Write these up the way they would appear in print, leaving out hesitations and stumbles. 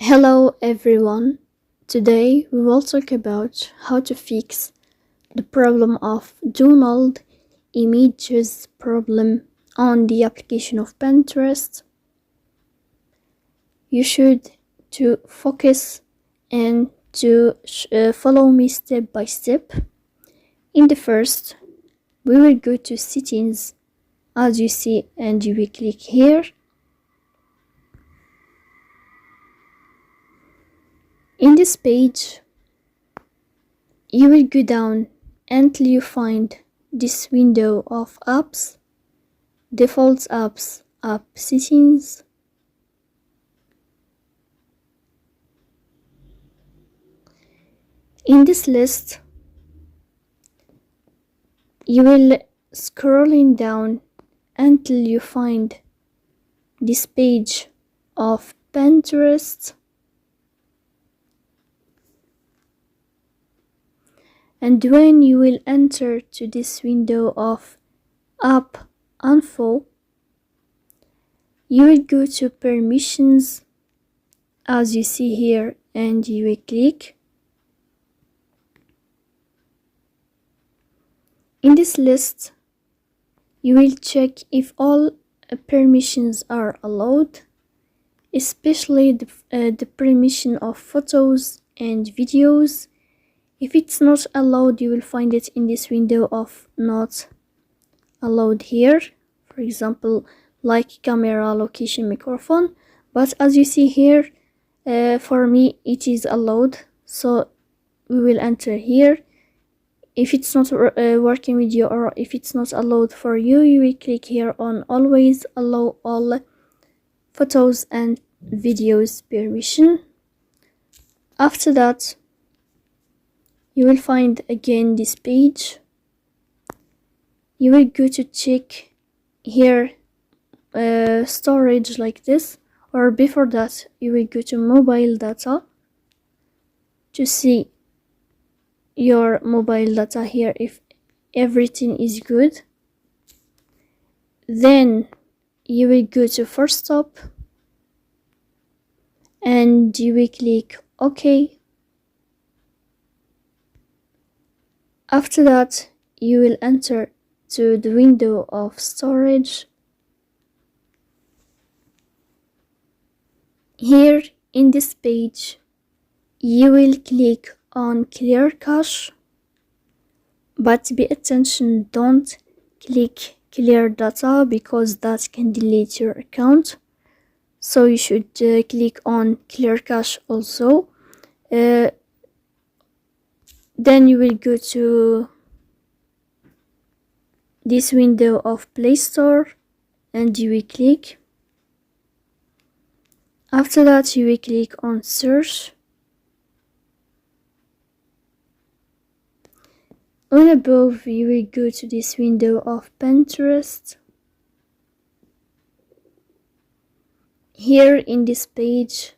Hello everyone. Today we will talk about how to fix the problem of Donald images problem on the application of Pinterest. You should to focus and to follow me step by step. In the first, we will go to settings as you see, and you will click here. In this page, you will go down until you find this window of apps, default apps, app settings. In this list, you will scrolling down until you find this page of Pinterest, and when you will enter to this window of app info, you will go to permissions as you see here, and you will click. In this list, you will check if all permissions are allowed, especially the permission of photos and videos. If it's not allowed, you will find it in this window of not allowed here, for example, like camera, location, microphone. But as you see here, for me it is allowed, so we will enter here. If it's not working with you, or if it's not allowed for you, you will click here on always allow all photos and videos permission. After that, you will find again this page. You will go to check here storage like this, or before that you will go to mobile data to see your mobile data here if everything is good. Then you will go to force stop and you will click OK. After that, you will enter to the window of storage. Here in this page, you will click on clear cache, but be attention, don't click clear data because that can delete your account. So you should click on clear cache also. Then you will go to this window of Play Store and you will click. After that, you will click on search. On above, you will go to this window of Pinterest. Here in this page,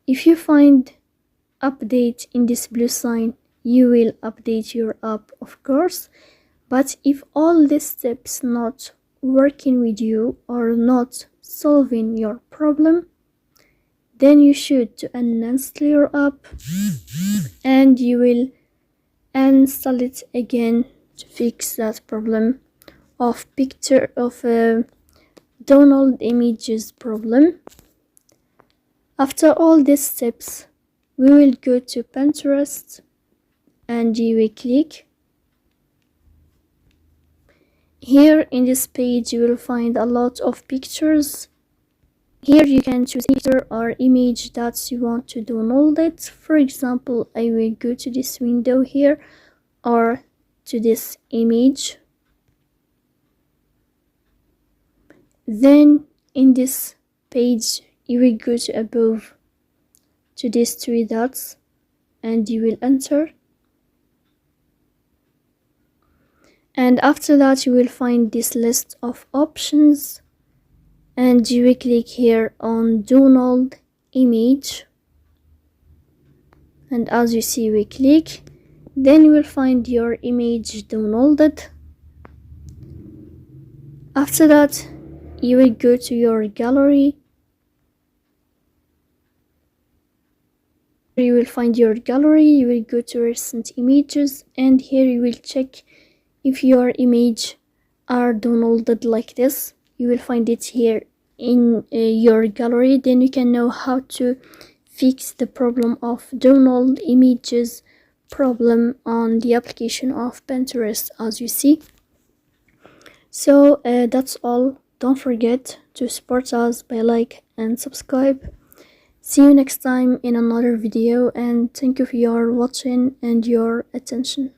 if you find update in this blue sign, you will update your app, of course. But if all these steps not working with you or not solving your problem, then you should uninstall your app and you will install it again to fix that problem of Donald images problem. After all these steps, we will go to Pinterest and you will click. Here in this page, you will find a lot of pictures. Here you can choose picture or image that you want to download it. For example, I will go to this window here or to this image. Then in this page, you will go to above to these three dots and you will enter. And after that, you will find this list of options and you will click here on Donald image. And as you see, we click. Then you will find your image downloaded. After that, you will go to your gallery Here you will find your gallery. You will go to recent images, and here you will check if your image are downloaded like this. You will find it here in your gallery. Then you can know how to fix the problem of download images problem on the application of Pinterest, as you see. So that's all. Don't forget to support us by like and subscribe. See you next time in another video, and thank you for your watching and your attention.